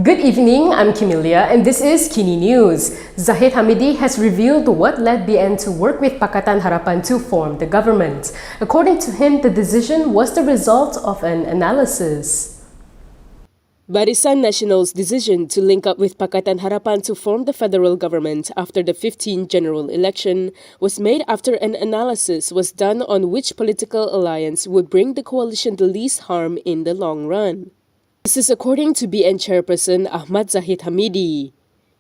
Good evening, I'm Kimilia and this is Kini News. Zahid Hamidi has revealed what led BN to work with Pakatan Harapan to form the government. According to him, the decision was the result of an analysis. Barisan Nasional's decision to link up with Pakatan Harapan to form the federal government after the 15th general election was made after an analysis was done on which political alliance would bring the coalition the least harm in the long run. This is according to BN chairperson Ahmad Zahid Hamidi.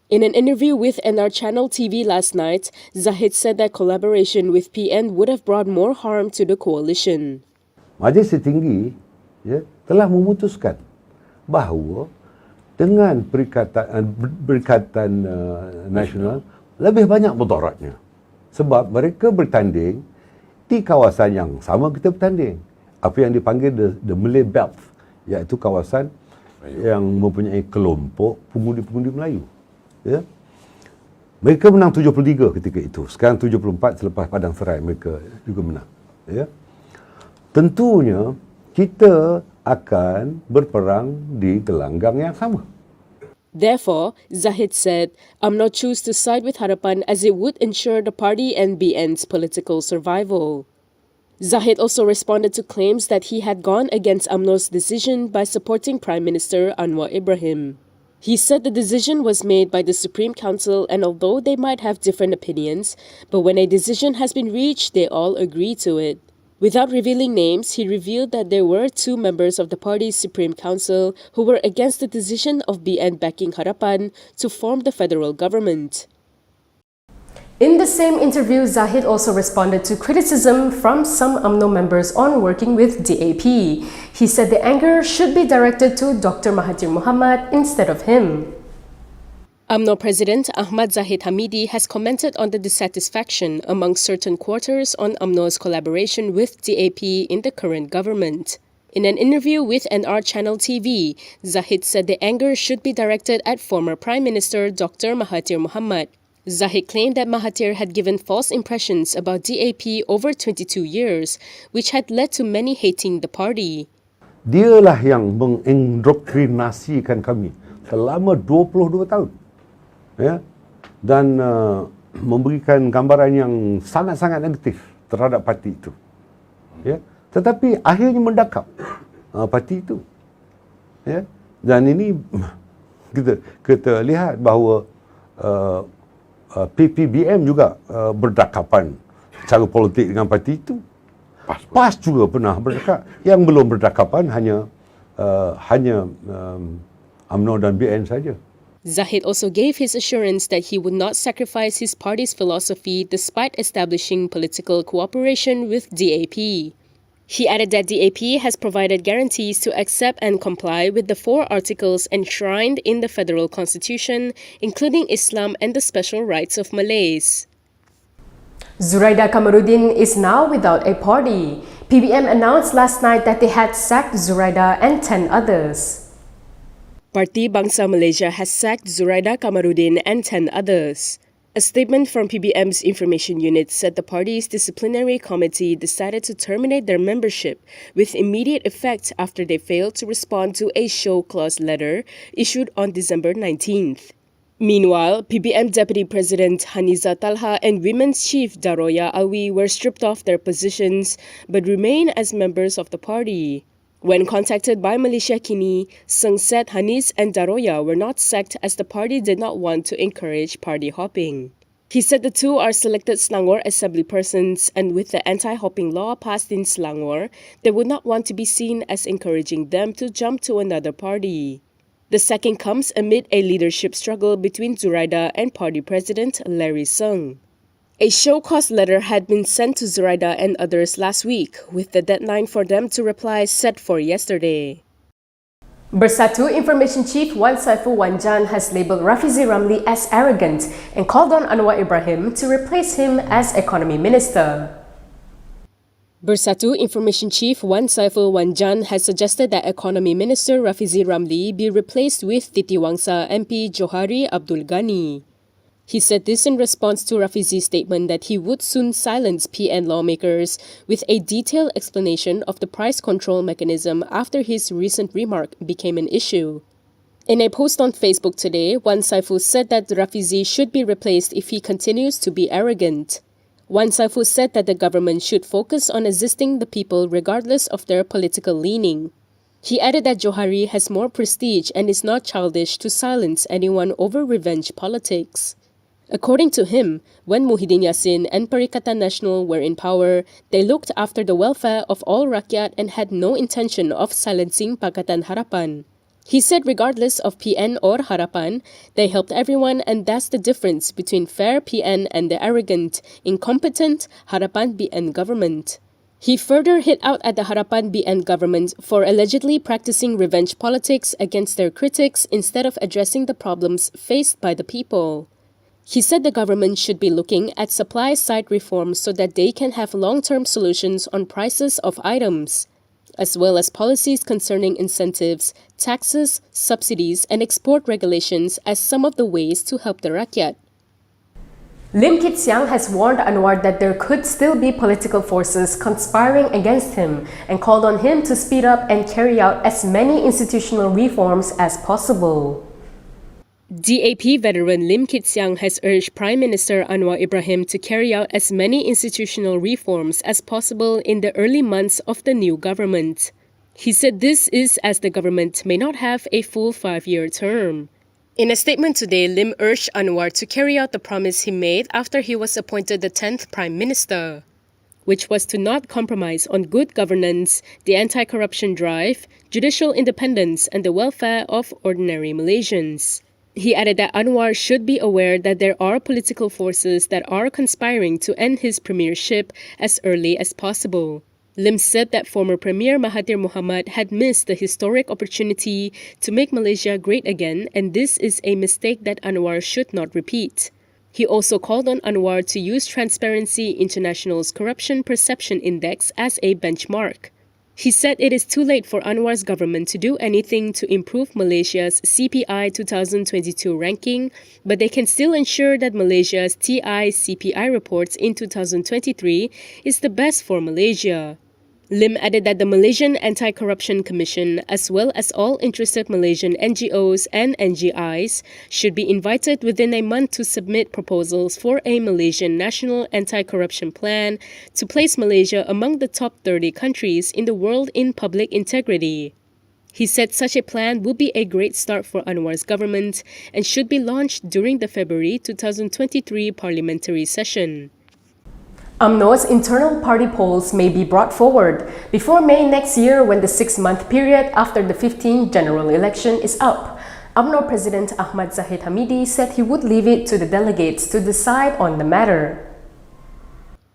In an interview with NR Channel TV last night, Zahid said that collaboration with PN would have brought more harm to the coalition. Majlis Tertinggi telah memutuskan bahawa dengan Perikatan Nasional lebih banyak mudaratnya. Sebab mereka bertanding di kawasan yang sama kita bertanding. Apa yang dipanggil the Malay Belt, iaitu kawasan yang mempunyai kelompok pengundi-pengundi Melayu. Ya. Mereka menang 73 ketika itu. Sekarang 74 selepas Padang Serai mereka juga menang. Ya. Tentunya kita akan berperang di gelanggang yang sama. Therefore, Zahid said, UMNO choose to side with Harapan as it would ensure the party and BN's political survival. Zahid also responded to claims that he had gone against UMNO's decision by supporting Prime Minister Anwar Ibrahim. He said the decision was made by the Supreme Council, and although they might have different opinions, but when a decision has been reached, they all agree to it. Without revealing names, he revealed that there were two members of the party's Supreme Council who were against the decision of BN backing Harapan to form the federal government. In the same interview, Zahid also responded to criticism from some UMNO members on working with DAP. He said the anger should be directed to Dr. Mahathir Mohamad instead of him. UMNO President Ahmad Zahid Hamidi has commented on the dissatisfaction among certain quarters on UMNO's collaboration with DAP in the current government. In an interview with NR Channel TV, Zahid said the anger should be directed at former Prime Minister Dr. Mahathir Mohamad. Zahid claimed that Mahathir had given false impressions about DAP over 22 years, which had led to many hating the party. Dialah yang mengindoktrinasikan kami selama 22 tahun. Ya, dan memberikan gambaran yang sangat-sangat negatif terhadap parti itu. Ya, tetapi akhirnya mendakap parti itu. Ya, dan ini kita lihat bahawa PPBM juga berdakapan secara politik dengan parti itu. PAS juga pernah berdakap. Yang belum berdakapan hanya UMNO dan BN saja. Zahid also gave his assurance that he would not sacrifice his party's philosophy despite establishing political cooperation with DAP. He added that DAP has provided guarantees to accept and comply with the 4 articles enshrined in the federal constitution, including Islam and the special rights of Malays. Zuraida Kamarudin is now without a party. PBM announced last night that they had sacked Zuraida and 10 others. Parti Bangsa Malaysia has sacked Zuraida Kamarudin and 10 others. A statement from PBM's information unit said the party's disciplinary committee decided to terminate their membership with immediate effect after they failed to respond to a show clause letter issued on December 19th. Meanwhile, PBM Deputy President Haniza Talha and Women's Chief Daroya Alwi were stripped off their positions but remain as members of the party. When contacted by Malaysia Kini, Seng said Hanis and Daroya were not sacked as the party did not want to encourage party hopping. He said the two are selected Selangor assembly persons, and with the anti-hopping law passed in Selangor, they would not want to be seen as encouraging them to jump to another party. The sacking comes amid a leadership struggle between Zuraida and party president Larry Sung. A show cause letter had been sent to Zuraida and others last week, with the deadline for them to reply set for yesterday. BERSATU Information Chief Wan Saiful Wanjan has labelled Rafizi Ramli as arrogant and called on Anwar Ibrahim to replace him as Economy Minister. BERSATU Information Chief Wan Saiful Wanjan has suggested that Economy Minister Rafizi Ramli be replaced with Titi Wangsa MP Johari Abdul Ghani. He said this in response to Rafizi's statement that he would soon silence PN lawmakers with a detailed explanation of the price control mechanism after his recent remark became an issue. In a post on Facebook today, Wan Saiful said that Rafizi should be replaced if he continues to be arrogant. Wan Saiful said that the government should focus on assisting the people regardless of their political leaning. He added that Johari has more prestige and is not childish to silence anyone over revenge politics. According to him, when Muhyiddin Yassin and Perikatan Nasional were in power, they looked after the welfare of all rakyat and had no intention of silencing Pakatan Harapan. He said regardless of PN or Harapan, they helped everyone, and that's the difference between fair PN and the arrogant, incompetent Harapan BN government. He further hit out at the Harapan BN government for allegedly practicing revenge politics against their critics instead of addressing the problems faced by the people. He said the government should be looking at supply-side reforms so that they can have long-term solutions on prices of items, as well as policies concerning incentives, taxes, subsidies, and export regulations as some of the ways to help the rakyat. Lim Kit Siang has warned Anwar that there could still be political forces conspiring against him and called on him to speed up and carry out as many institutional reforms as possible. DAP veteran Lim Kit Siang has urged Prime Minister Anwar Ibrahim to carry out as many institutional reforms as possible in the early months of the new government. He said this is as the government may not have a full 5-year term. In a statement today, Lim urged Anwar to carry out the promise he made after he was appointed the 10th Prime Minister, which was to not compromise on good governance, the anti-corruption drive, judicial independence, and the welfare of ordinary Malaysians. He added that Anwar should be aware that there are political forces that are conspiring to end his premiership as early as possible. Lim said that former Premier Mahathir Mohamad had missed the historic opportunity to make Malaysia great again, and this is a mistake that Anwar should not repeat. He also called on Anwar to use Transparency International's Corruption Perception Index as a benchmark. He said it is too late for Anwar's government to do anything to improve Malaysia's CPI 2022 ranking, but they can still ensure that Malaysia's TI CPI reports in 2023 is the best for Malaysia. Lim added that the Malaysian Anti-Corruption Commission, as well as all interested Malaysian NGOs and NGIs, should be invited within a month to submit proposals for a Malaysian national anti-corruption plan to place Malaysia among the top 30 countries in the world in public integrity. He said such a plan will be a great start for Anwar's government and should be launched during the February 2023 parliamentary session. UMNO's internal party polls may be brought forward before May next year when the 6-month period after the 15th general election is up. UMNO President Ahmad Zahid Hamidi said he would leave it to the delegates to decide on the matter.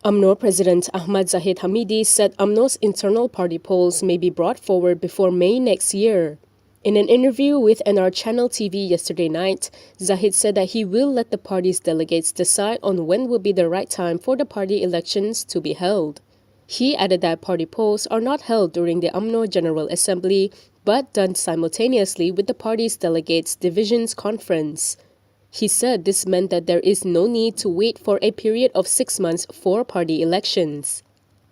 UMNO President Ahmad Zahid Hamidi said UMNO's internal party polls may be brought forward before May next year. In an interview with NR Channel TV yesterday night, Zahid said that he will let the party's delegates decide on when will be the right time for the party elections to be held. He added that party polls are not held during the UMNO General Assembly, but done simultaneously with the party's delegates' divisions conference. He said this meant that there is no need to wait for a period of 6 months for party elections.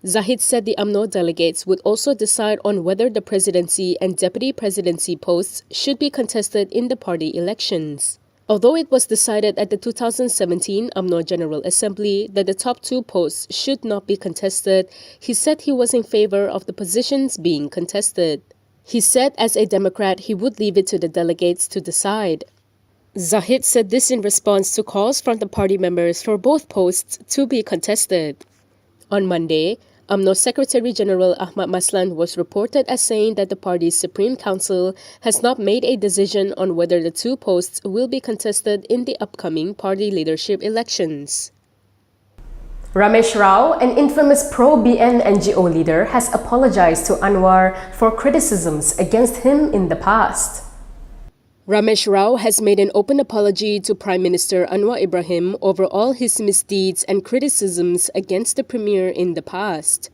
Zahid said the UMNO delegates would also decide on whether the presidency and deputy presidency posts should be contested in the party elections. Although it was decided at the 2017 UMNO General Assembly that the top 2 posts should not be contested, he said he was in favor of the positions being contested. He said as a Democrat he would leave it to the delegates to decide. Zahid said this in response to calls from the party members for both posts to be contested. On Monday, UMNO Secretary General Ahmad Maslan was reported as saying that the party's Supreme Council has not made a decision on whether the 2 posts will be contested in the upcoming party leadership elections. Ramesh Rao, an infamous pro-BN NGO leader, has apologized to Anwar for criticisms against him in the past. Ramesh Rao has made an open apology to Prime Minister Anwar Ibrahim over all his misdeeds and criticisms against the Premier in the past.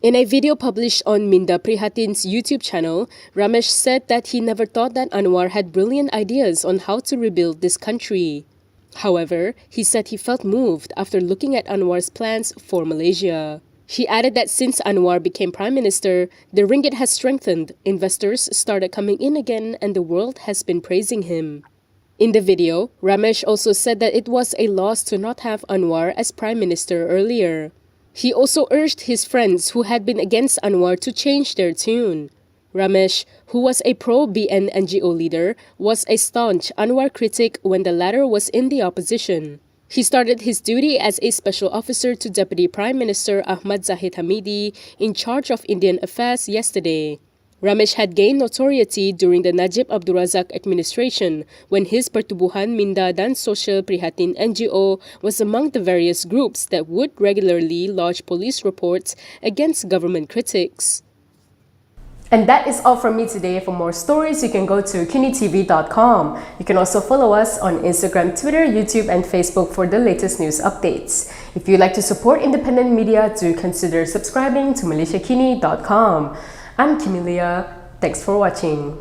In a video published on Minda Prihatin's YouTube channel, Ramesh said that he never thought that Anwar had brilliant ideas on how to rebuild this country. However, he said he felt moved after looking at Anwar's plans for Malaysia. He added that since Anwar became prime minister, the ringgit has strengthened, investors started coming in again, and the world has been praising him. In the video, Ramesh also said that it was a loss to not have Anwar as prime minister earlier. He also urged his friends who had been against Anwar to change their tune. Ramesh, who was a pro-BN NGO leader, was a staunch Anwar critic when the latter was in the opposition. He started his duty as a special officer to Deputy Prime Minister Ahmad Zahid Hamidi in charge of Indian affairs yesterday. Ramesh had gained notoriety during the Najib Abdul Razak administration when his Pertubuhan Minda dan Sosial Prihatin NGO was among the various groups that would regularly lodge police reports against government critics. And that is all from me today. For more stories, you can go to kinitv.com. You can also follow us on Instagram, Twitter, YouTube, and Facebook for the latest news updates. If you'd like to support independent media, do consider subscribing to MalaysiaKini.com. I'm Kimilia. Thanks for watching.